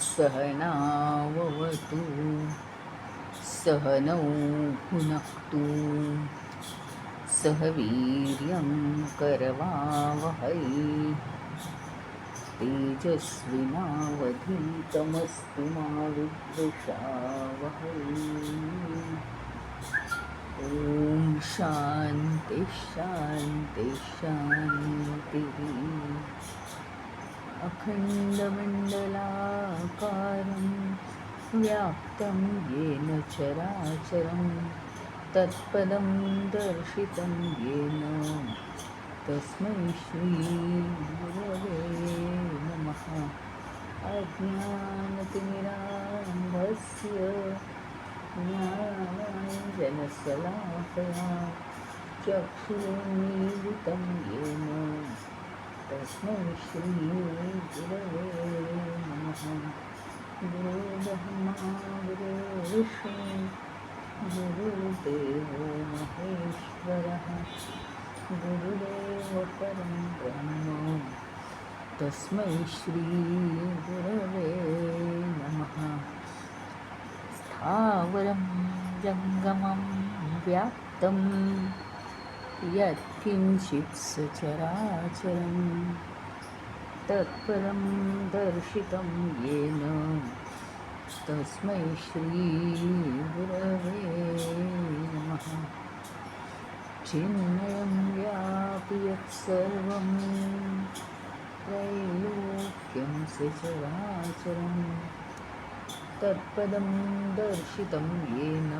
सहनाववतु सहनौ भुनक्तु सह वीर्यं करवावहै तेजस्विनावधीतमस्तु मा विद्विषावहै। ॐ शान्ति शान्ति शान्तिः। अखण्डमण्डलाकारं व्याप्तं येन चराचरं तत्पदं दर्शितं येन तस्मै श्रीगुरवे नमः। अज्ञानतिमिरान्धस्य ज्ञानाञ्जनशलाकया चक्षुरुन्मीलितं येन तस्मै श्रीगुरवे नमः। गुरुर्ब्रह्मा गुरुर्विष्णु गुरुर्देवो महेश्वरः गुरुदेव परं ब्रह्म तस्मै श्रीगुरवे नमः। स्थावरं जङ्गमं व्याप्तं यत्किञ्चित् सचराचरं तत्परं दर्शितं येन तस्मै श्रीगुरवे नमः। चिन्मयं व्यापि यत्सर्वं त्रैलोक्यं सचराचरं तत्पदं दर्शितं येन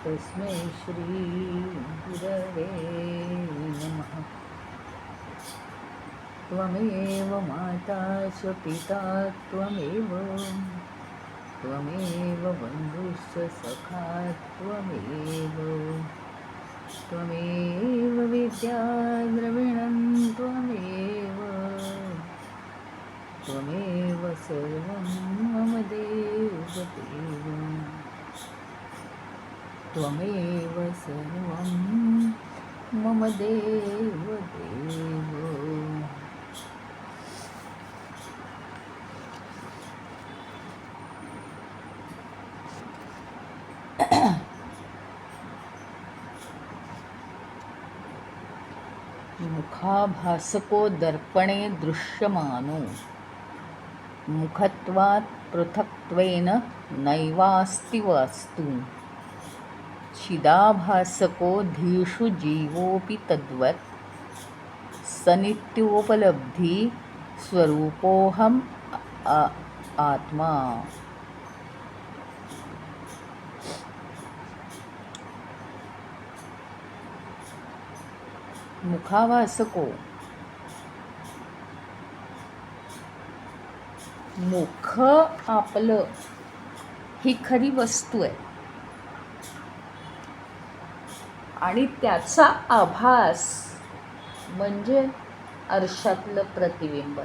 तस्मै श्रीगुरवे नमः। त्वमेव माता च पिता त्वमेव बन्धुश्च सखा त्वमेव विद्या द्रविणं त्वमेव सर्वं मम देवदेव त्वमेव सर्वं मम देवदेव। मुखाभासको दर्पणे दृश्यमानो मुखत्वात् पृथक्त्वेन नैवास्ति वास्तु चिदाभासको धीषु जीवोऽपि तद्वत् सनित्योपलब्धि स्वरूपोऽहम् आत्मा। मुखाभासको मुख आपलं ही खरी वस्तू आहे आणि त्याचा आभास म्हणजे आरशातलं प्रतिबिंब।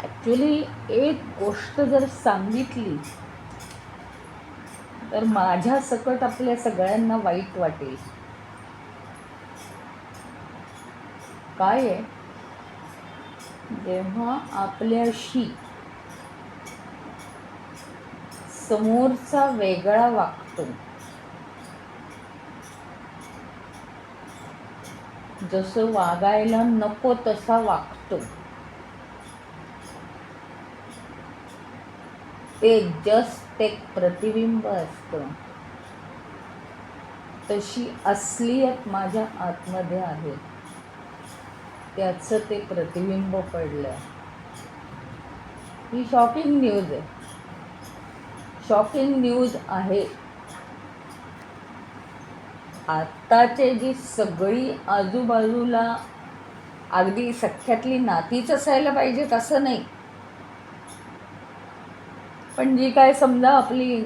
ॲक्च्युली एक गोष्ट जर सांगितली तर माझ्या सकट आपल्या सगळ्यांना वाईट वाटेल। काय आहे, जेव्हा आपल्याशी समोरचा वेगळा वागतो, जसं वागायला नको तसा वागतो, ते जस्ट एक प्रतिबिंब असतं। तशी असलीयत माझ्या आतमध्ये आहे, त्याचं ते प्रतिबिंब पडलं। ही शॉकिंग न्यूज आहे, शॉकिंग न्यूज आहे। आत्ताची जी सगळी आजूबाजूला अगदी सख्यातली नातीच असायला पाहिजेत असं नाही, पण जी काय समजा आपली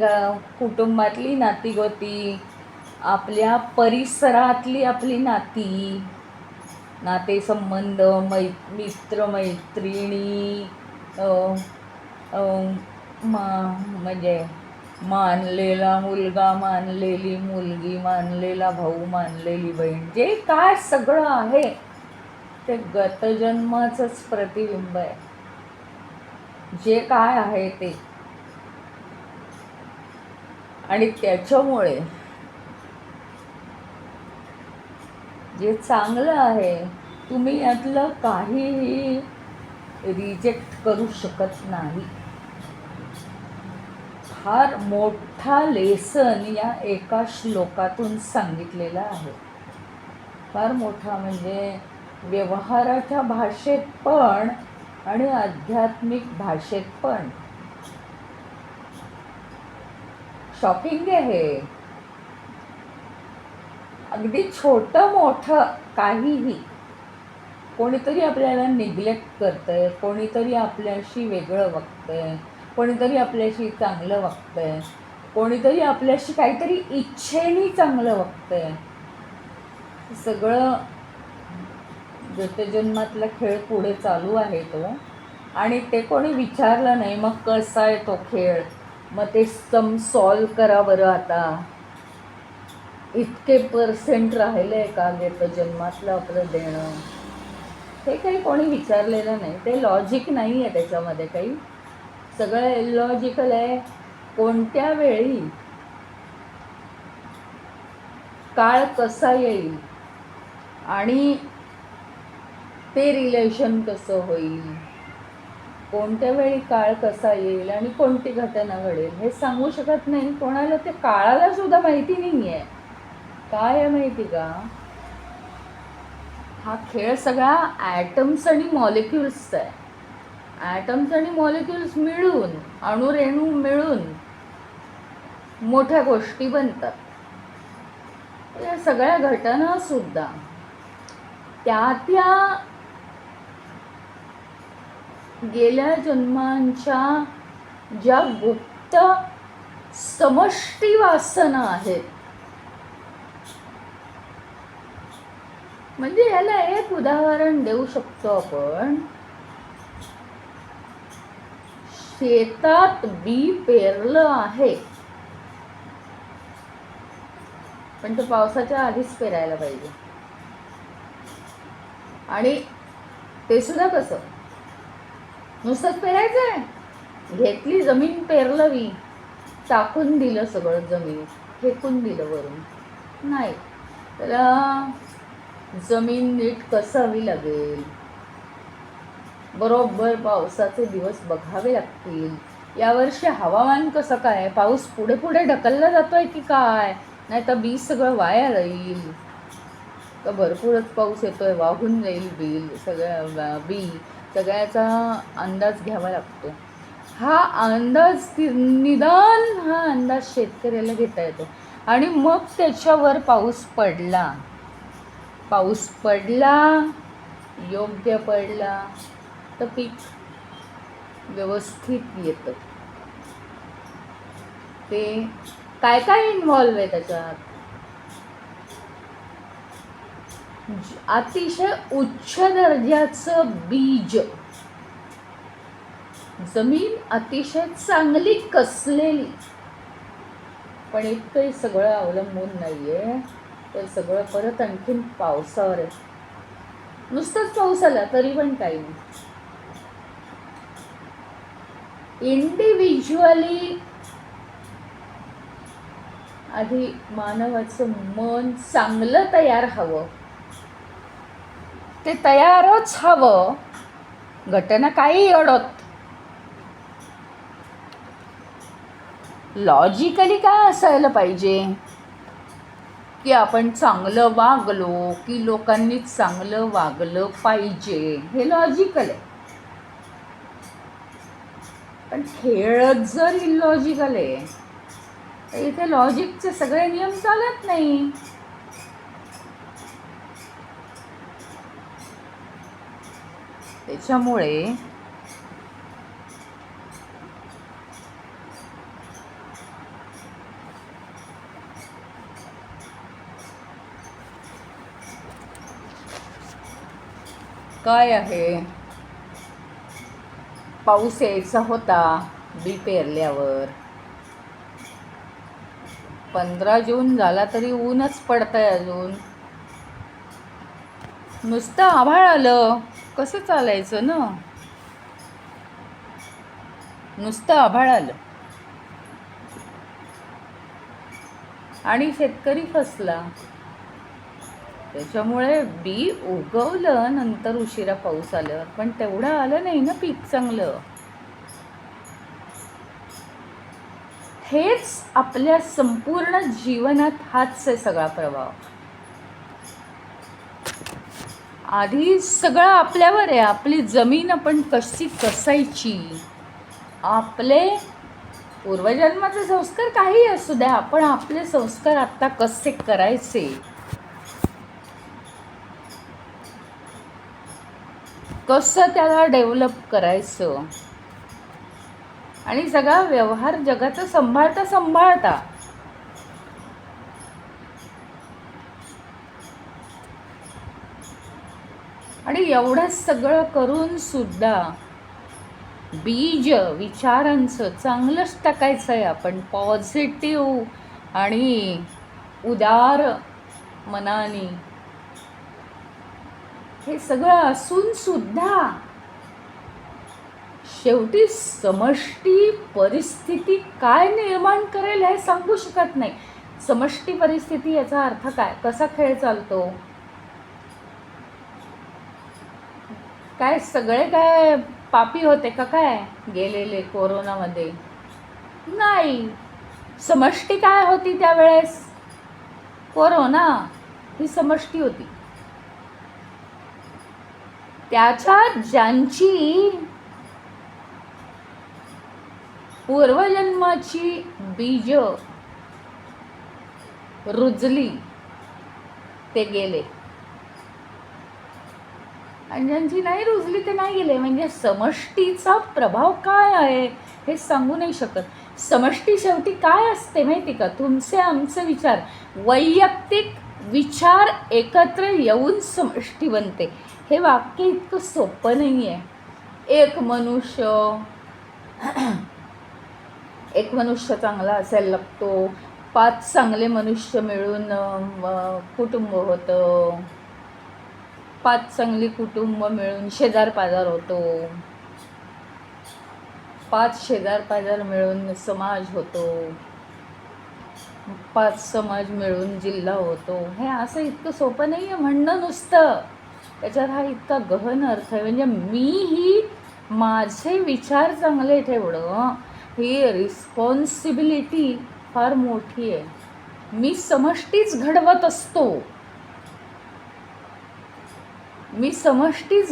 कुटुंबातली नाती गोती, आपल्या परिसरातली आपली नाती, नातेसंबंध, मित्रमैत्रिणी, म्हणजे मानलेला मुलगा, मानलेली मुलगी, मानलेला भाऊ, मानलेली बहीण, जे काय सगळं आहे ते गतजन्माचंच प्रतिबिंब आहे. जे काय आहे ते, आणि त्याच्यामुळे जे चांगलं आहे तुम्ही यातलं काहीही रिजेक्ट करू शकत नाही. फार मोठा लेसन या एका श्लोकातून सांगितलेला आहे. फार मोठा, म्हणजे व्यवहाराच्या भाषेत पण आणि आध्यात्मिक भाषेत पण. शॉकिंग आहे. अगदी छोटं मोठं काहीही, कोणीतरी आपल्याला निग्लेक्ट करतंय, कोणीतरी आपल्याशी वेगळं वागतंय, कोणीतरी आपल्याशी चांगलं वागतंय, कोणीतरी आपल्याशी काहीतरी इच्छेने चांगलं वागतंय. सगळं गतजन्मातला खेळ पुढे चालू आहे तो, आणि ते कोणी विचारलं नाही. मग कसा आहे तो खेळ, मग ते सॉल्व करा बरं. आता इतके % राहिले का गतजन्मातलं आपलं देणं, हे काही कोणी विचारलेलं नाही. ते लॉजिक नाही आहे त्याच्यामध्ये काही, सगळं इलॉजिकल आहे. कोणत्या वेळी काळ कसा येईल आणि ते रिलेशन कसं होईल, कोणत्या वेळी काळ कसा येईल आणि कोणती घटना घडेल हे सांगू शकत नाही कोणाला. ते काळाला सुद्धा माहिती नाही आहे. काय आहे माहिती का, हा खेळ सगळा ॲटम्स आणि मॉलिक्युल्सचा आहे. ॲटम्स आणि मॉलिक्युल्स मिळून, अणुरेणू मिळून मोठ्या गोष्टी बनतात. या सगळ्या घटना सुद्धा त्या गेल्या जन्मांच्या ज्या गुप्त समष्टी वासना आहेत. म्हणजे याला एक उदाहरण देऊ शकतो आपण. शेतात बी पेरलं आहे, पण तो पावसाच्या आधीच पेरायला पाहिजे. आणि ते सुद्धा कसं, नुसतंच पेरायचं आहे, घेतली जमीन, पेरलं बी, टाकून दिलं सगळं, जमीन फेकून दिलं वरून, नाही. त्याला जमीन नीट कसावी लागेल, बरोबर पावसाचे दिवस बघावे लागतील. यावर्षी हवामान कसं काय, पाऊस पुढे पुढे ढकलला जातोय की काय, नाही तर बी सगळं वाया जाईल, तर भरपूरच पाऊस येतोय, वाहून जाईल बी सगळ्याचा अंदाज घ्यावा लागतो. हा अंदाज निदान हा अंदाज शेतकऱ्याला घेता येतो. आणि मग त्याच्यावर पाऊस पडला योग्य पडला तर पीक व्यवस्थित येतं. ते काय काय इन्व्हॉल्व आहे त्याच्यात. अतिशय उच्च दर्जाचं बीज, जमीन अतिशय चांगली कसलेली, पण इतकंही सगळं अवलंबून नाहीये. तर सगळं परत आणखीन पावसावर आहे. नुसतंच पाऊस आला तरी पण काही नाही. इंडिव्हिज्युअली आधी मानवाचं मन चांगलं तयार हवं. ते तयारच हवं, घटना काही अडत. लॉजिकली काय असायला पाहिजे की आपण चांगलं वागलो की लोकांनी चांगलं वागलं पाहिजे, हे लॉजिकल आहे. पण खेळच जर इलॉजिकल आहे तर इथे लॉजिकचे सगळे नियम चालत नाही. त्याच्यामुळे काय आहे, पाऊस यायचा होता बी पेरल्यावर. 15 जून झाला तरी ऊनच पडतंय अजून. नुसतं आभाळ आलं कसं चालायचं ना. नुसतं आभाळ आलं आणि शेतकरी फसला. त्याच्यामुळे बी उगवलं नंतर उशिरा पाऊस आल्यावर, पण तेवढं आलं नाही ना पीक चांगलं. हेच आपल्या संपूर्ण जीवनात हाच आहे सगळा प्रभाव. आधी सगळं आपल्यावर आहे. आपली जमीन आपण कशी कसायची, आपले पूर्वजन्माचे संस्कार काही असू द्या, आपण आपले संस्कार आत्ता कसे करायचे, कसं त्याला डेव्हलप करायचं, आणि सगळा व्यवहार जगाचा सांभाळता आणि एवढं सगळं करून सुद्धा बीज विचारांचं चांगलंच टाकायचं आहे आपण. पॉझिटिव्ह आणि उदार मनाने हे सगळं असून सुद्धा शेवटी समष्टी परिस्थिती काय निर्माण करेल हे सांगू शकत नाही. समष्टी परिस्थिती याचा अर्थ काय, कसा खेळ चालतो, काय सगळे काय पापी होते का काय गेलेले कोरोनामध्ये? नाही. समष्टी काय होती त्यावेळेस? कोरोना ही समष्टी होती. त्याच्यात ज्यांची पूर्वजन्माची बीज रुजली ते गेले, आणि ज्यांची नाही रुजली ते नाही गेले. म्हणजे समष्टीचा प्रभाव काय आहे हे सांगू नाही शकत. समष्टी शेवटी काय असते माहिती का? तुमचे आमचे विचार, वैयक्तिक विचार एकत्र येऊन समष्टी बनते. हे वाक्य इतकं सोपं नाही आहे. एक मनुष्य चांगला असायला लागतो, 5 चांगले मनुष्य मिळून कुटुंब होतं, 5 चांगली कुटुंब मिळून शेजार-पाजार होतो, 5 शेजार-पाजार मिळून समाज होतो, 5 समाज मिळून जिल्हा होतो. हे असं इतकं सोपं नाही आहे म्हणणं नुसतं. त्याच्यात हा इतका गहन अर्थ आहे. म्हणजे मीही माझे विचार चांगले ठेवणं ही रिस्पॉन्सिबिलिटी फार मोठी आहे. मी समष्टीच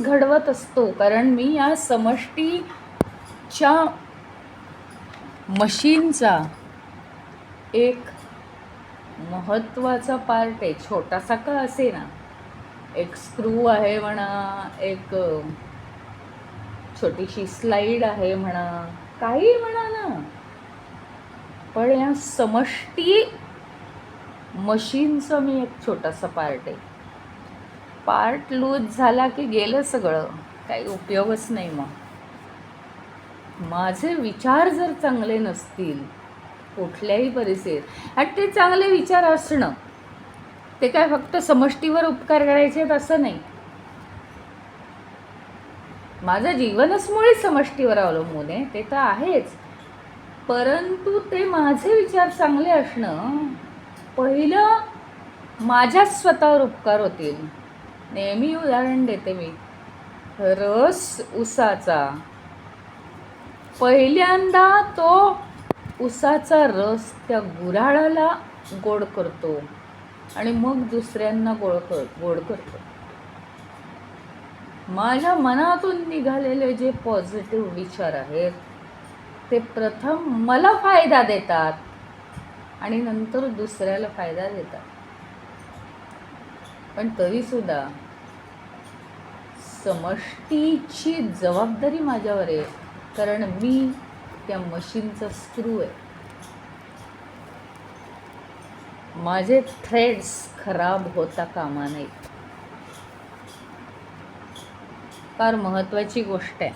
घडवत असतो, कारण मी या समष्टीच्या मशीनचा एक महत्त्वाचा पार्ट आहे. छोटासा का असे ना, एक स्क्रू आहे म्हणा, एक छोटीशी स्लाईड आहे म्हणा, काही म्हणा ना, पण या समष्टी मशीनचं मी एक छोटासा पार्ट आहे. पार्ट लूज झाला की गेलं सगळं, काही उपयोगच नाही. मग माझे विचार जर चांगले नसतील कुठल्याही परिस्थितीत, आणि ते चांगले विचार असणं ते काय फक्त समष्टीवर उपकार करायचे असं नाही. माझं जीवनच मुळी समष्टीवर अवलंबून आहे, ते तर आहेच, परंतु ते माझे विचार चांगले असणं, पहिलं माझ्याच स्वतःवर उपकार होतील. नेहमी उदाहरण देते मी. रस उसाचा, पहिल्यांदा तो उसाचा रस त्या गुऱ्हाळाला गोड करतो आणि मग दुसऱ्यांना गोड करतो. माझ्या मनातून निघालेले जे पॉझिटिव्ह विचार आहेत ते प्रथम मला फायदा देतात आणि नंतर दुसऱ्याला फायदा देतात. पण तरीसुद्धा समष्टीची जबाबदारी माझ्यावर आहे, कारण मी त्या मशीनचा स्क्रू आहे. माझे थ्रेड्स खराब होता कामा नयेत. फार महत्त्वाची गोष्ट आहे.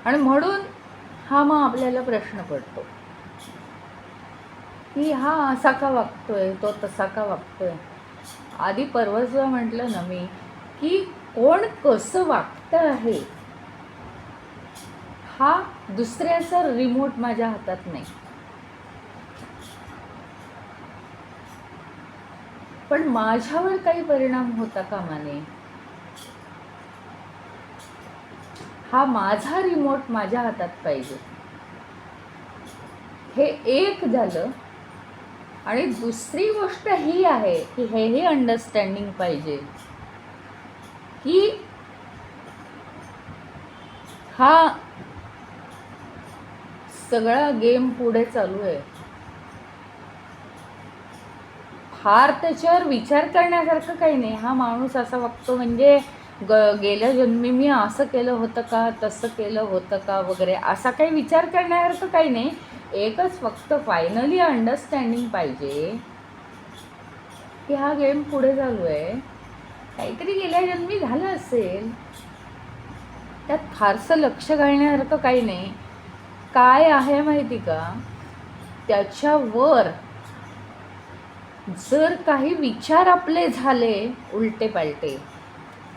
आणि म्हणून हा मग आपल्याला प्रश्न पडतो की हा असा का वागतोय, तो तसा का वागतोय. आधी परवाच म्हटलं ना मी की कोण कसं वागतं आहे हा दुसऱ्याचा रिमोट माझ्या हातात नाही, पण माझ्यावर काही परिणाम होता कामा नये. हा माझा रिमोट माझ्या हातात पाहिजे. हे एक झालं. आणि दुसरी गोष्ट ही आहे की हेही अंडरस्टँडिंग पाहिजे की हा सगळा गेम पुढे चालू आहे. फार त्याच्यावर विचार करण्यासारखं काही नाही. हा माणूस असा वागतो म्हणजे गेल्या जन्मी मी असं केलं होतं का, तसं केलं होतं का वगैरे, असा काही विचार करण्यासारखं काही नाही. एकच फक्त फायनली अंडरस्टँडिंग पाहिजे की हा गेम पुढे चालू आहे. काहीतरी गेल्या जन्मी झालं असेल, त्यात फारसं लक्ष घालण्यासारखं काही नाही. काय आहे माहिती का, त्याच्यावर जर काही विचार आपले झाले उलटे पालटे,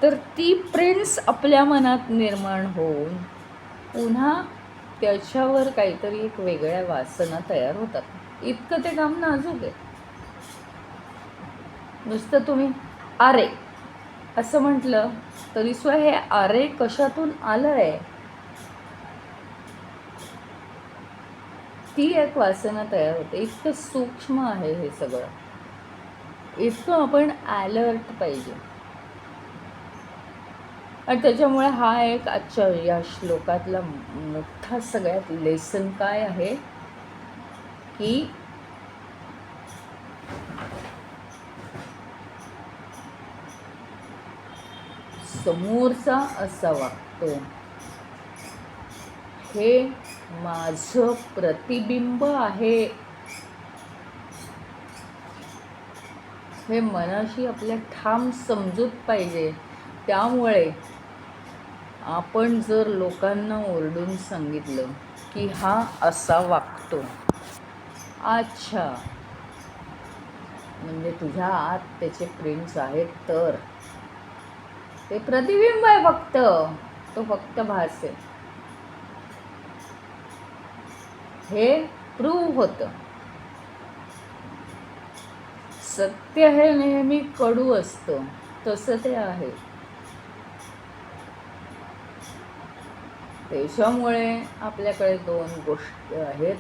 तर ती प्रिन्स आपल्या मनात निर्माण होऊन पुन्हा त्याच्यावर काहीतरी एक वेगळ्या वासना तयार होतात. इतकं ते काम नाजूक आहे. नुसतं तुम्ही अरे असं म्हटलं तरी सुद्धा हे अरे कशातून आलं आहे, ती एक वासना तयार होते. इतकं सूक्ष्म आहे हे सगळं. इतकं आपण अलर्ट पाहिजे. आणि त्याच्यामुळे हा एक आजच्या या श्लोकातला मोठा सगळ्यात लेसन काय आहे की समोरचा असा वागतो, हे माझं प्रतिबिंब आहे. हे मनाशी आपल्या ठाम समजूत पाहिजे. त्यामुळे आपण जर लोकांना ओरडून सांगितलं की हा असा वागतो, अच्छा म्हणजे तुझ्या आत त्याचे प्रिन्स आहेत, तर ते प्रतिबिंब आहे फक्त, तो फक्त भास आहे. हे प्रूव्ह होतं. सत्य हे नेहमी कडू असतं, तसं ते आहे. त्याच्यामुळे आपल्याकडे दोन गोष्टी आहेत.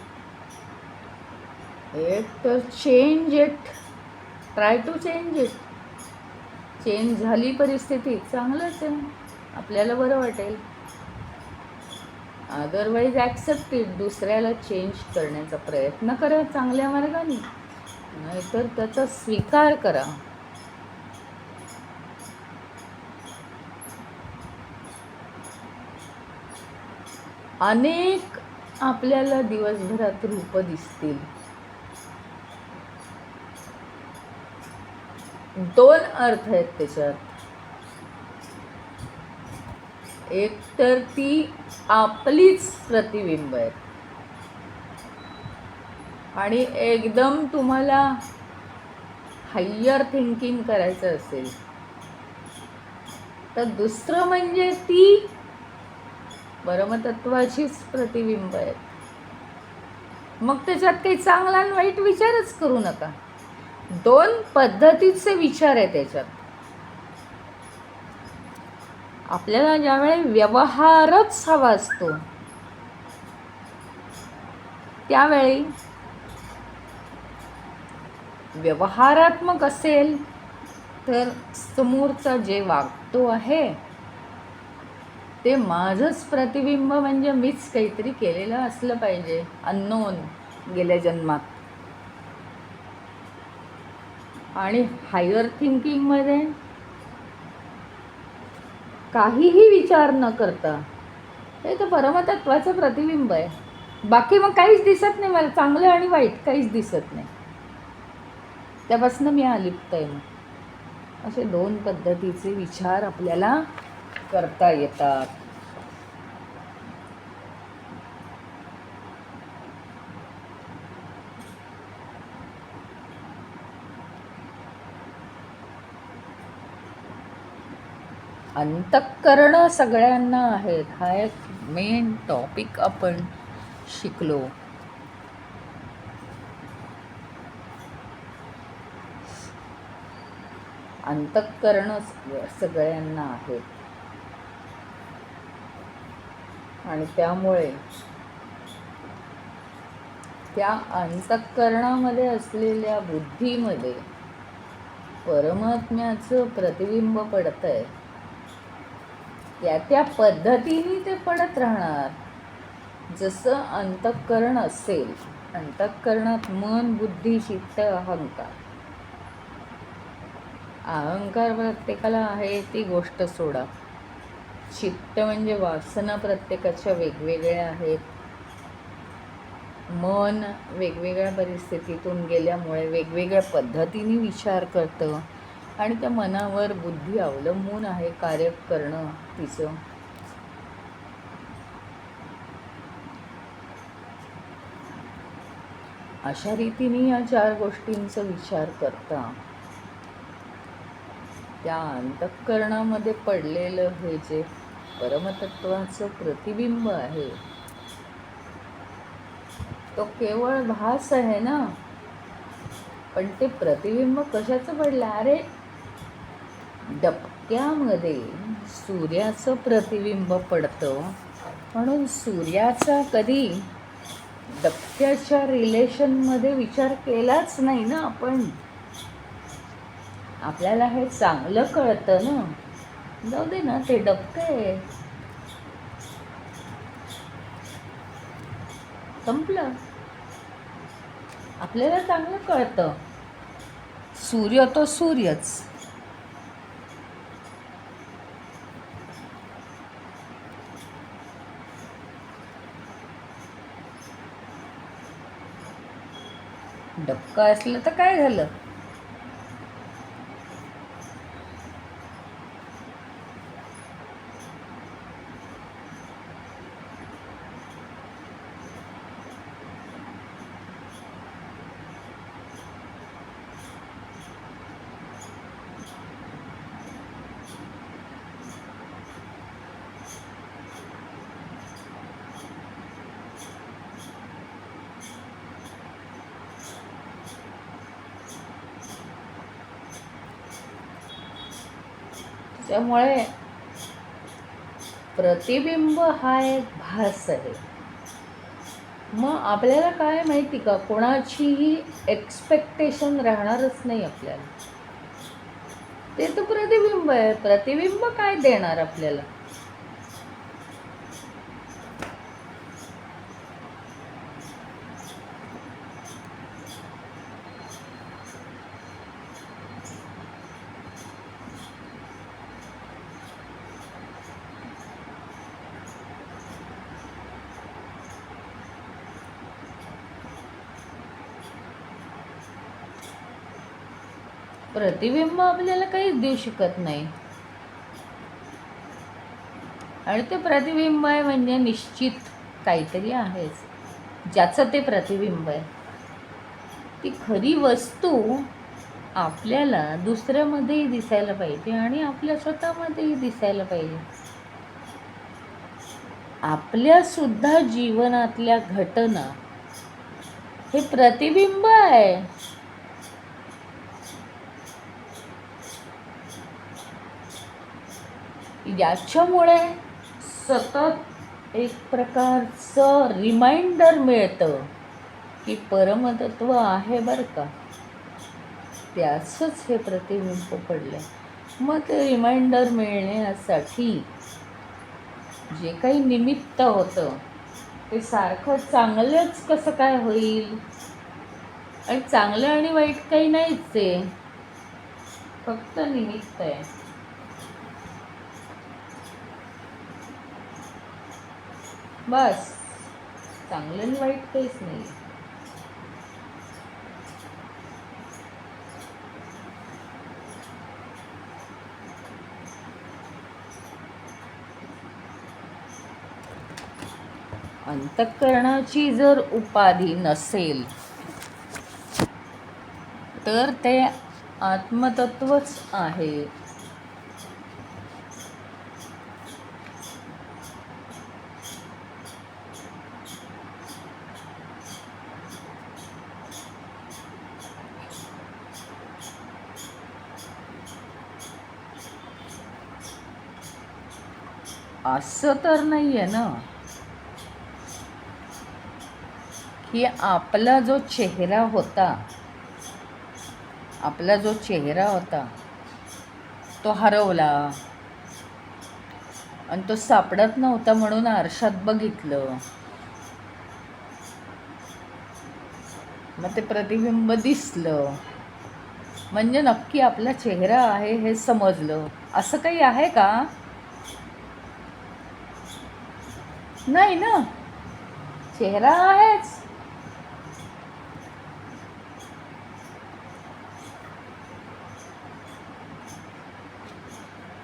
एक तर change it, try to change it. Change झाली परिस्थिती, चांगलंच आहे, आपल्याला बरं वाटेल. अदरवाईज ॲक्सेप्ट इट, दुसऱ्याला चेंज करण्याचा प्रयत्न करा चांगल्या मार्गाने, नाहीतर त्याचा स्वीकार करा. अनेक आपल्याला दिवसभरात रूप दिसतील. दोन अर्थ आहेत त्याच्यात. एक तर ती आपलीच प्रतिबिंब आहेत, आणि एकदम तुम्हाला हायर थिंकिंग करायचं असेल तर दुसरं म्हणजे ती परमतत्वाचीच प्रतिबिंब आहेत. मग त्याच्यात काही चांगला आणि वाईट विचारच करू नका. दोन पद्धतीचे विचार आहे त्याच्यात. आपल्याला ज्यावेळी व्यवहारच हवा असतो त्यावेळी व्यवहारात्मक असेल तर समोरचा जे वागतो आहे ते माझंच प्रतिबिंब, म्हणजे मीच काहीतरी केलेलं असलं पाहिजे अननोन गेल्या जन्मात. आणि हायर थिंकिंगमध्ये काहीही विचार न करता हे तर परमतत्वाचं प्रतिबिंब आहे. बाकी मग काहीच दिसत नाही मला, चांगलं आणि वाईट काहीच दिसत नाही. त्यापासून मी अलिप्त आहे. मग असे दोन पद्धतीचे विचार आपल्याला करता येतात. अंतःकरण सगळ्यांना आहेत, हा एक मेन टॉपिक आपण शिकलो. अंतःकरण सगळ्यांना आहेत आणि त्यामुळे त्या अंतःकरणामध्ये असलेल्या बुद्धीमध्ये परमात्म्याचं प्रतिबिंब पडतंय. त्या पद्धतीने ते पडत राहणार जसं अंतःकरण असेल. अंतःकरणात मन, बुद्धी, चित्त, अहंकार. अहंकार प्रत्येकाला आहे ती गोष्ट सोडा. चित्त म्हणजे वासना प्रत्येकाच्या वेगवेगळ्या आहेत. मन वेगवेगळ्या परिस्थितीतून गेल्यामुळे वेगवेगळ्या पद्धतीने विचार करतं आणि त्या मनावर बुद्धी अवलंबून आहे कार्य करणं तिचं. अशा रीतीने या चार गोष्टींचा विचार करता त्या अंतःकरणामध्ये पडलेलं हे जे परमतत्वाचं प्रतिबिंब आहे तो केवळ भास आहे ना. पण ते प्रतिबिंब कशाचं पडलं? अरे डबक्यामध्ये सूर्याचं प्रतिबिंब पडतं, म्हणून सूर्याचा कधी डबक्याच्या रिलेशनमध्ये विचार केलाच नाही ना आपण. आपल्याला हे चांगलं कळतं ना, जाऊ दे ना, ते डबकं आहे, संपलं. आपल्याला चांगलं कळतं सूर्य तो सूर्यच. डबकं असलं तर काय झालं? त्यामुळे प्रतिबिंब हा एक भास आहे. मग आपल्याला काय माहिती का, कोणाचीही एक्सपेक्टेशन राहणारच नाही आपल्याला. ते तर प्रतिबिंब आहे. प्रतिबिंब काय देणार आपल्याला? प्रतिबिंब आपल्याला काहीच देऊ शकत नाही. आणि ते प्रतिबिंब आहे म्हणजे निश्चित काहीतरी आहेच ज्याचं ते प्रतिबिंब आहे. ती खरी वस्तू आपल्याला दुसऱ्यामध्येही दिसायला पाहिजे आणि आपल्या स्वतःमध्येही दिसायला पाहिजे. आपल्या सुद्धा जीवनातल्या घटना हे प्रतिबिंब आहे. याच्यामुळे सतत एक प्रकारचं रिमाइंडर मिळतं की परमतत्व आहे बरं का. त्याचंच हे प्रतिबिंब पडलं. मग ते रिमाइंडर मिळण्यासाठी जे काही निमित्त होतं ते सारखं चांगलंच कसं काय होईल? आणि चांगलं आणि वाईट काही नाहीच आहे. फक्त निमित्त आहे. बस, चांगलं आणि वाईट काहीच नाही. अंतःकरणाची जर उपाधी नसेल तर ते आत्मतत्वच आहे. असं तर नाही आहे ना की आपला जो चेहरा होता तो हरवला आणि तो सापडत नव्हता म्हणून आरशात बघितलं, मग ते प्रतिबिंब दिसलं म्हणजे नक्की आपला चेहरा आहे हे समजलं. असं काही आहे का? नाही ना, चेहरा आहेच.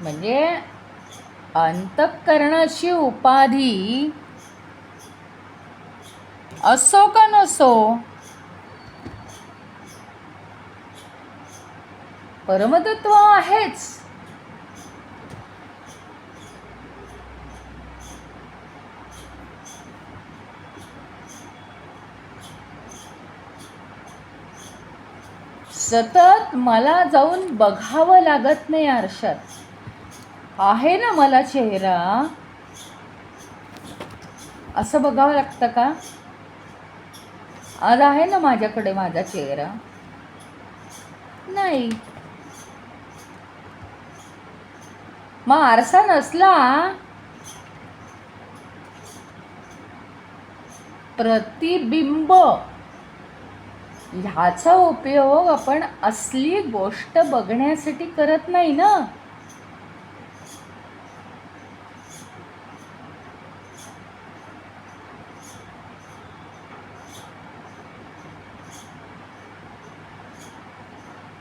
म्हणजे अंतःकरणाची उपाधी असो का नसो, परमतत्व आहेच. सतत मला जाऊन बघावं लागत नाही आरशात. आहे ना मला चेहरा, असं बघावं लागतं का? आज आहे ना माझ्याकडे माझा चेहरा. नाही. मग आरसा नसला, प्रतिबिंब ह्याचा उपयोग आपण असली गोष्ट बघण्यासाठी करत नाही ना.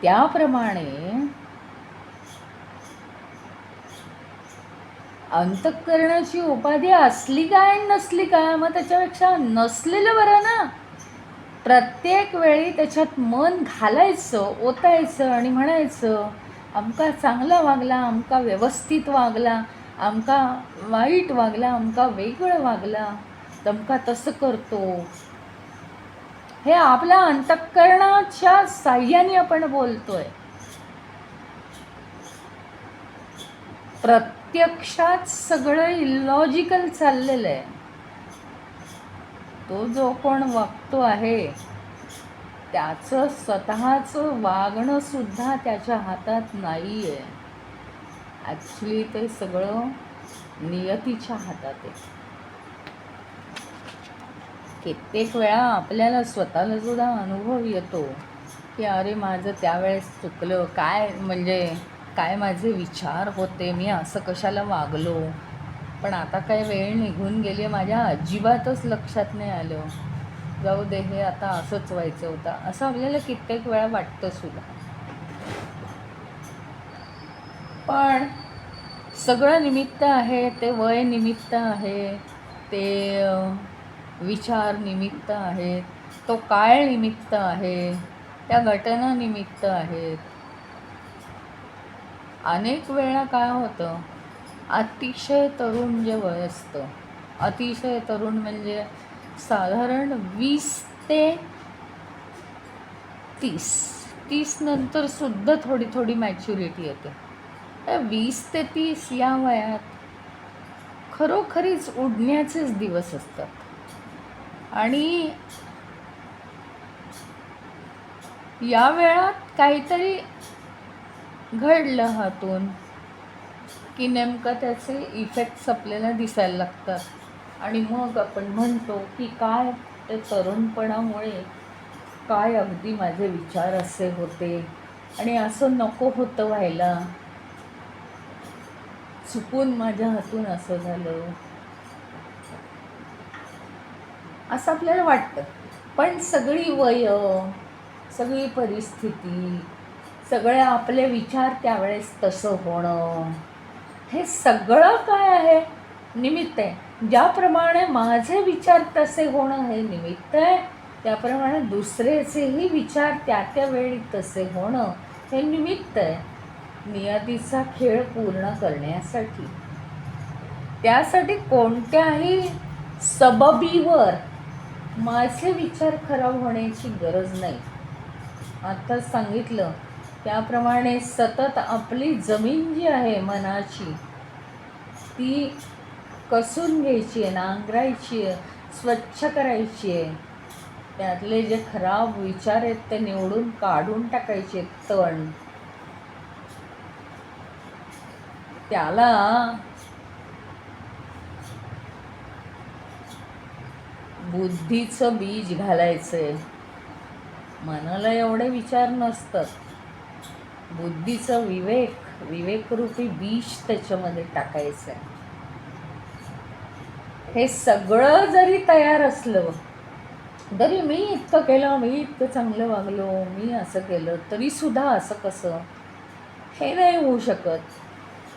त्याप्रमाणे अंतःकरणाची उपाधी असली काय नसली काय, मग त्याच्यापेक्षा नसलेलं बरं ना. प्रत्येक वेळी त्याच्यात मन घालायचं, ओतायचं आणि म्हणायचं आमका चांगला वागला, आमका व्यवस्थित वागला, आमका वाईट वागला, आमका वेगळं वागला, तमका तसं करतो. हे आपल्या अंतःकरणाच्या साह्याने आपण बोलतोय. प्रत्यक्षात सगळं इलॉजिकल चाललेलं आहे. तो जो कोण वागतो आहे त्याचं स्वतःचं वागणं सुद्धा त्याच्या हातात नाही आहे. ॲक्च्युली ते सगळं नियतीच्या हातात आहे. कित्येक वेळा आपल्याला स्वतःला सुद्धा अनुभव येतो की अरे माझं त्यावेळेस चुकलं, काय म्हणजे काय माझे विचार होते, मी असं कशाला वागलो. पण आता काय वेळ निघून गेली, माझ्या अजिबातच लक्षात नाही आलं. जाऊ दे, हे आता असंच व्हायचं होतं, असं आपल्याला कित्येक वेळा वाटतं सुद्धा. पण सगळं निमित्त आहे. ते वय निमित्त आहे, ते विचार निमित्त आहेत, तो काळ निमित्त आहे, त्या घटना निमित्त आहेत. अनेक वेळा काय होतं, अतिशय तरुण जे वय असतं, अतिशय तरुण म्हणजे साधारण 20 ते 30 नंतर सुद्धा थोडी थोडी मॅच्युरिटी येते. 20 ते 30 या वयात खरोखरीच उडण्याचेच दिवस असतात. आणि या वेळात काहीतरी घडलं हातून की नेमकं त्याचे इफेक्ट्स आपल्याला दिसायला लागतात. आणि मग आपण म्हणतो की काय ते तरुणपणामुळे काय अगदी माझे विचार असे होते, आणि असं नको होतं व्हायला, चुकून माझ्या हातून असं झालं, असं आपल्याला वाटतं. पण सगळी वय, सगळी परिस्थिती, सगळे आपले विचार त्यावेळेस तसं होणं, हे सगळं काय आहे? निमित्त आहे. ज्याप्रमाणे माझे विचार तसे होणं हे निमित्त आहे, त्याप्रमाणे दुसरेचेही विचार त्या त्यावेळी तसे होणं हे निमित्त आहे. नियतीचा खेळ पूर्ण करण्यासाठी, त्यासाठी कोणत्याही सबबीवर माझे विचार खराब होण्याची गरज नाही. आत्ताच सांगितलं त्याप्रमाणे सतत आपली जमीन जी आहे मनाची, ती कसून घ्यायची आहे, नांगरायची आहे, स्वच्छ करायची आहे. त्यातले जे खराब विचार आहेत ते निवडून काढून टाकायचे. तण त्याला बुद्धीचं बीज घालायचंय. मनाला एवढे विचार नसतात. बुद्धीचं विवेकरूपी बीज त्याच्यामध्ये टाकायचं आहे. हे सगळं जरी तयार असलं तरी, मी इतकं केलं, मी इतकं चांगलं वागलो, मी असं केलं, तरी सुद्धा असं कसं, हे नाही होऊ शकत.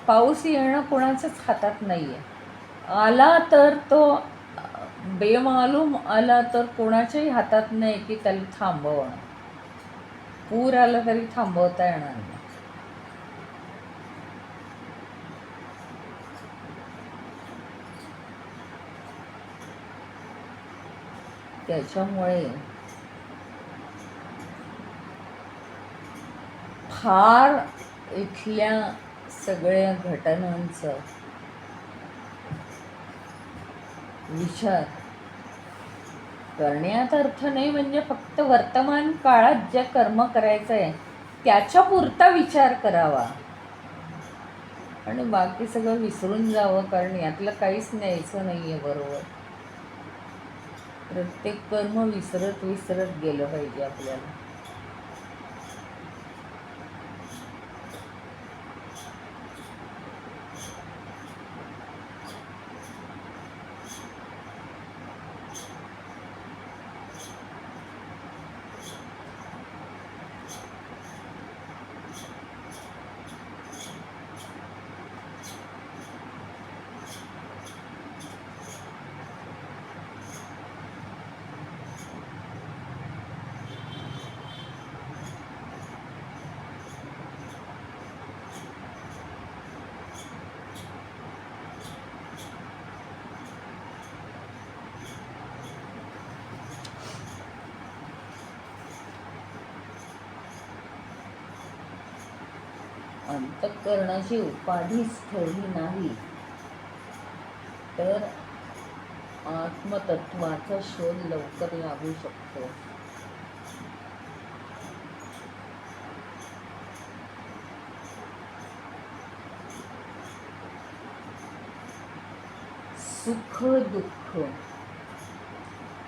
पाऊस येणं कोणाच्याच हातात नाही आहे. आला तर तो बेमालूम आला तर कोणाच्याही हातात नाही की त्याला थांबवणं. पूर आला तरी थांबवता येणार नाही. त्याच्यामुळे फार इथल्या सगळ्या घटनांचा विचार करण्यात अर्थ नाही. म्हणजे फक्त वर्तमान काळात ज्या कर्म करायचं आहे त्याच्या पुरता विचार करावा आणि बाकी सगळं विसरून जावं, कारण यातलं काहीच न्यायचं नाही आहे. बरोबर, प्रत्येक कर्म विसरत विसरत गेलं पाहिजे आपल्याला. अंतःकरणाची उपाधीच ठेवली नाही तर आत्मतत्वाचा शोध लवकर लागू शकतो. सुख दुःख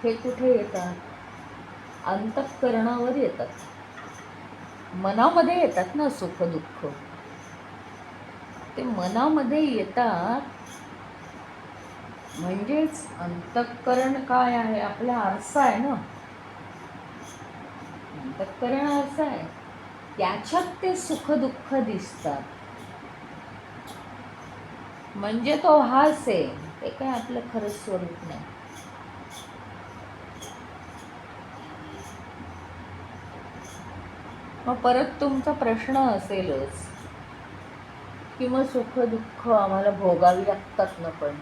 हे कुठे येतात? अंतःकरणावर येतात, मनामध्ये येतात ना. सुख दुःख ते मनामध्ये येतात. म्हणजेच अंतःकरण काय आहे? आपला आरसा आहे ना. अंतःकरण आरसा आहे, त्याच्यात ते सुख दुःख दिसतात. म्हणजे तो हाच आहे, ते काय आपलं खरं स्वरूप नाही. मग परत तुमचा प्रश्न असेलच की मग सुख दुःख आम्हाला भोगावी लागतात ना, पण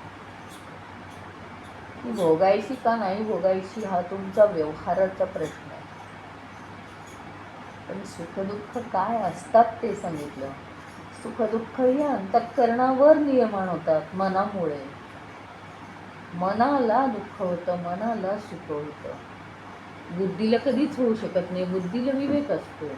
ती भोगायची का नाही भोगायची हा तुमचा व्यवहाराचा प्रश्न आहे. पण सुख दुःख काय असतात ते सांगितलं. सुख दुःख ही अंतःकरणावर निर्माण होतात, मनामुळे. मनाला दुःख होतं, मनाला सुख होतं. बुद्धीला कधीच होऊ शकत नाही. बुद्धीला विवेक असतो.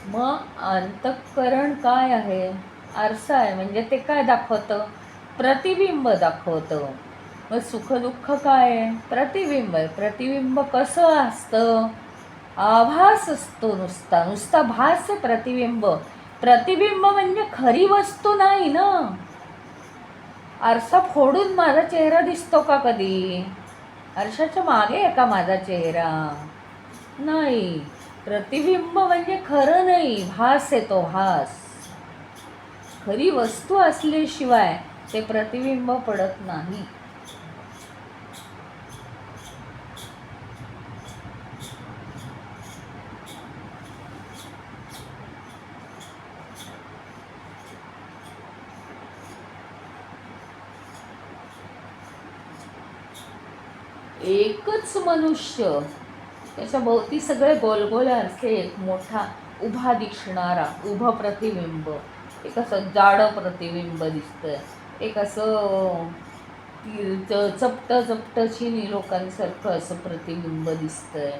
मग अंतःकरण काय आहे? आरसा आहे. म्हणजे ते काय दाखवतं? प्रतिबिंब दाखवतं. मग सुख दुःख काय आहे? प्रतिबिंब आहे. प्रतिबिंब कसं असतं? आभास असतो, नुसता नुसता भास आहे प्रतिबिंब. प्रतिबिंब म्हणजे खरी वस्तू नाही ना. आरसा फोडून माझा चेहरा दिसतो का कधी? आरशाच्या मागे आहे का माझा चेहरा? नाही. प्रतिबिंब म्हणजे खरं नाही, भास आहे तो भास. खरी वस्तू असल्याशिवाय ते प्रतिबिंब पडत नाही. एकच मनुष्य, त्याच्या भोवती सगळे गोलगोल आरसे, एक मोठा उभा दिसणारा उभं प्रतिबिंब. एक असं जाडं प्रतिबिंब दिसतंय, एक असं चपट चपटचिनी लोकांसारखं असं प्रतिबिंब दिसतंय.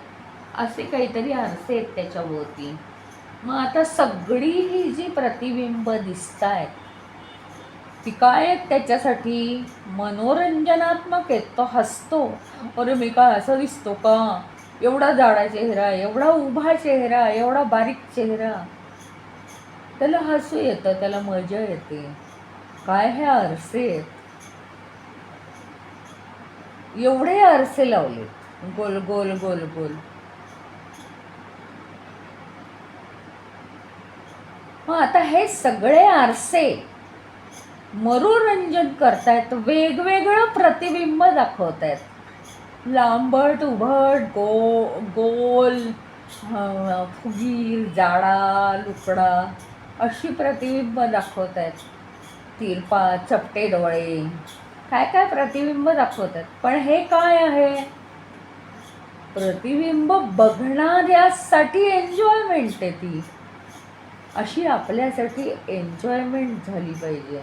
असे काहीतरी आरसे आहेत त्याच्या भोवती. मग आता सगळी ही जी प्रतिबिंब दिसत आहेत ती काय आहेत? त्याच्यासाठी मनोरंजनात्मक आहेत. तो हसतो, अरे मी काय असं दिसतो का? एवढा जाडा चेहरा, एवढा उभा चेहरा, एवढा बारीक चेहरा. त्याला हसू येतं, त्याला मजा येते. काय हे आरसे आहेत, एवढे आरसे लावलेत गोल गोल गोल गोल. मग आता हे सगळे आरसे मनोरंजन करतायत, वेगवेगळं प्रतिबिंब दाखवतायत. लांबट उभट गोल, फुगीर, जाडा, लुकडा अशी प्रतिबिंब दाखवतायत. तिरपा, चपटे डोळे, काय काय प्रतिबिंब दाखवतात. पण हे काय आहे? प्रतिबिंब बघणाऱ्यासाठी एन्जॉयमेंट आहे ती. अशी आपल्यासाठी एन्जॉयमेंट झाली पाहिजे.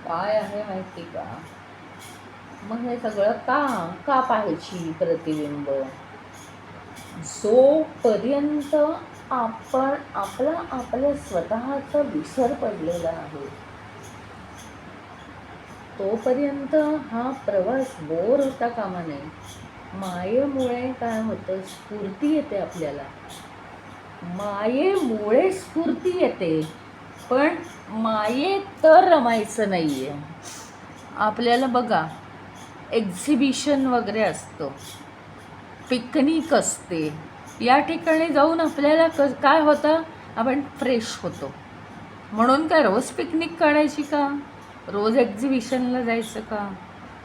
काय आहे माहिती का? मग हे सगळं का पाहायची प्रतिबिंब? जोपर्यंत आपण आपल्या स्वतःचा विसर पडलेला आहे तोपर्यंत हा प्रवास बोर होता कामा नये. मायेमुळे काय होतं? स्फूर्ती येते आपल्याला. मायेमुळे स्फूर्ती येते, पण मायेत तर रमायचं नाही आहे. आपल्याला बघा, एक्झिबिशन वगैरे असतं, पिकनिक असते, या ठिकाणी जाऊन आपल्याला काय होतं? आपण फ्रेश होतो. म्हणून काय रोज पिकनिक काढायची का? रोज एक्झिबिशनला जायचं का?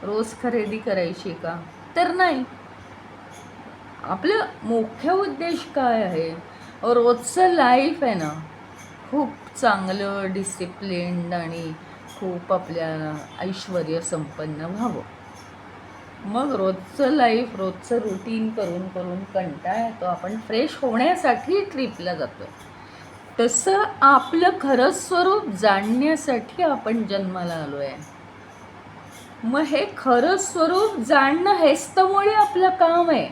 रोज खरेदी करायची का? तर नाही. आपलं मुख्य उद्देश काय आहे? रोजचं लाईफ आहे ना खूप चांगलं, डिसिप्लिन्ड आणि खूप आपल्या ऐश्वर्य संपन्न व्हावं. मग रोजचं लाईफ, रोजचं रुटीन करून करून कंटाळा येतो. आपण फ्रेश होण्यासाठी ट्रिपला जातो. तसं आपलं खरं स्वरूप जाणण्यासाठी आपण जन्माला आलो आहे. मग हे खरं स्वरूप जाणणं हेच तर मुळे आपलं काम आहे.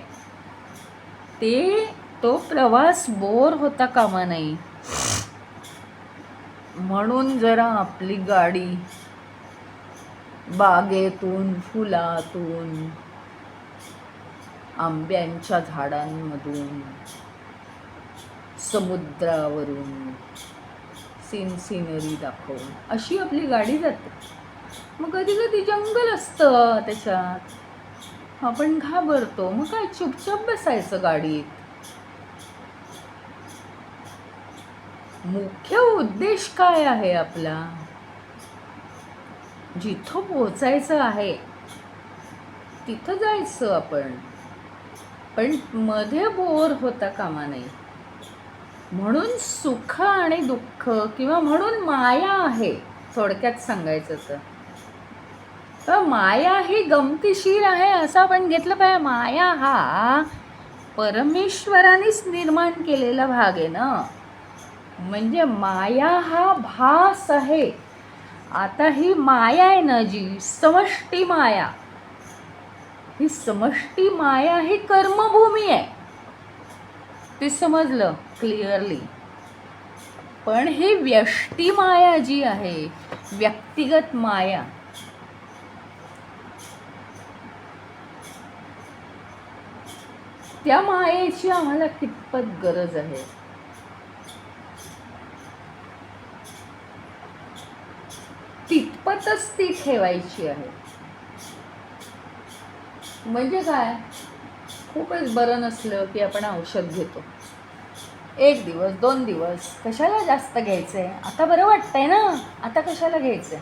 तो प्रवास बोर होता कामा नाही. म्हणून जरा आपली गाडी बागेतून, फुलातून, आंब्यांच्या झाडांमधून, समुद्रावरून सीनरी दाखवून अशी आपली गाडी जाते. मग कधी कधी जंगल असतं त्याच्यात, आपण घाबरतो. मग काय, चुपचाप बसायचं गाडीत. मुख्य उद्देश काय आहे आपला? जिथं पोचायचं आहे तिथं जायचं आपण, पण मध्ये बोर होता कामा नाही. म्हणून सुख आणि दुःख किंवा म्हणून माया आहे. थोडक्यात सांगायचं तर माया ही गमतीशीर आहे असं आपण घेतलं पाहिजे. माया हा परमेश्वरानेच निर्माण केलेला भाग आहे ना. म्हणजे माया हा भास आहे. आता ही माया आहे ना, जी समष्टी माया, ही समष्टी माया ही कर्मभूमी आहे. ते समजलं क्लिअरली. पण ही व्यष्टी माया जी आहे, व्यक्तिगत माया, त्या मायेची आम्हाला कितपत गरज आहे. तितपतच ती ठेवायची आहे. म्हणजे काय, खूपच बरं नसलं की आपण औषध घेतो. 1 दिवस 2 दिवस, कशाला जास्त घ्यायचंय, आता बरं वाटतंय ना, आता कशाला घ्यायचंय.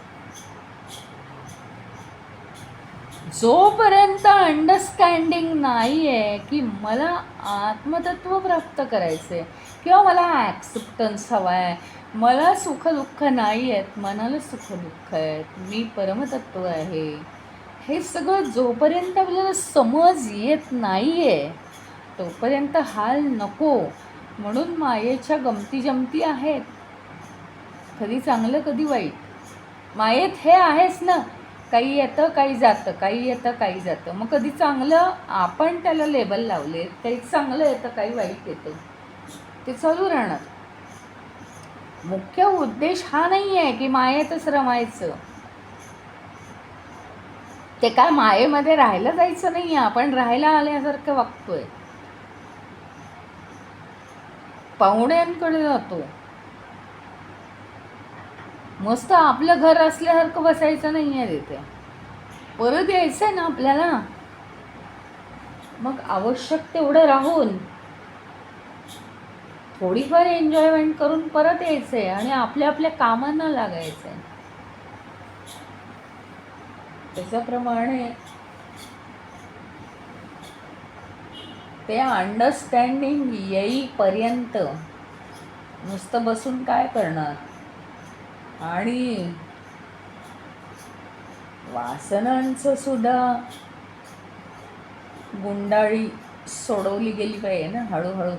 जोपर्यंत अंडरस्टँडिंग नाही आहे की मला आत्मतत्व प्राप्त करायचंय किंवा मला ॲक्सेप्टन्स हवा आहे, मला सुखदुःख नाही आहेत, मनाला सुखदुःख आहेत, मी परमतत्व आहे, हे सगळं जोपर्यंत आपल्याला समज येत नाही आहे तोपर्यंत हाल नको. म्हणून मायेच्या गमती जमती आहेत. कधी चांगलं कधी वाईट. मायेत हे आहेच ना, काही येतं काही जातं, काही येतं काही जातं. मग कधी चांगलं आपण त्याला लेबल लावले, काही चांगलं येतं काही वाईट येतं, ते चालू राहणार. मुख्य उद्देश हा नाही आहे की मायेतच रमायचं. ते काय मायेमध्ये राहायला जायचं नाही आहे. आपण राहायला आल्यासारखं वागतोय, पाहुण्यांकडे जातो. मस्त आपलं घर असल्यासारखं बसायचं नाही आहे तिथे, परत यायचं आहे ना आपल्याला. मग आवश्यक तेवढं राहून थोडीफार एन्जॉयमेंट करून परत यायचं आहे आणि आपल्या आपल्या कामांना लागायचं आहे. त्याच्याप्रमाणे ते अंडरस्टँडिंग येईपर्यंत नुसतं बसून काय करणार. आणि वासनांचं सुद्धा गुंडाळी सोडवली गेली पाहिजे ना हळूहळू,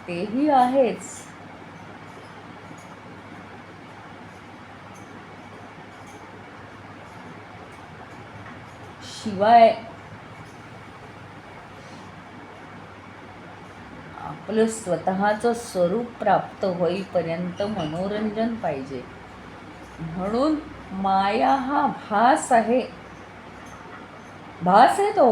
तेही आहेच. शिवाय आपलं स्वतःचं स्वरूप प्राप्त होईपर्यंत मनोरंजन पाहिजे. म्हणून माया हा भास आहे, भास आहे तो.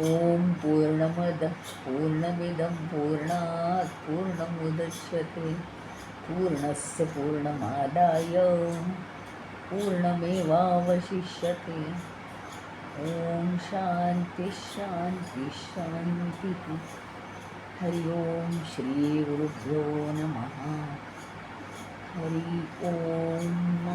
ओम पूर्णमद पूर्णमिदं पूर्णात् पूर्णमुदच्यते पूर्णस्य पूर्णमादाय पूर्णमेवावशिष्यते. ओम शांती शांती शांती. हरि ओम श्री गुरुभ्यो नमः. हरि ओम.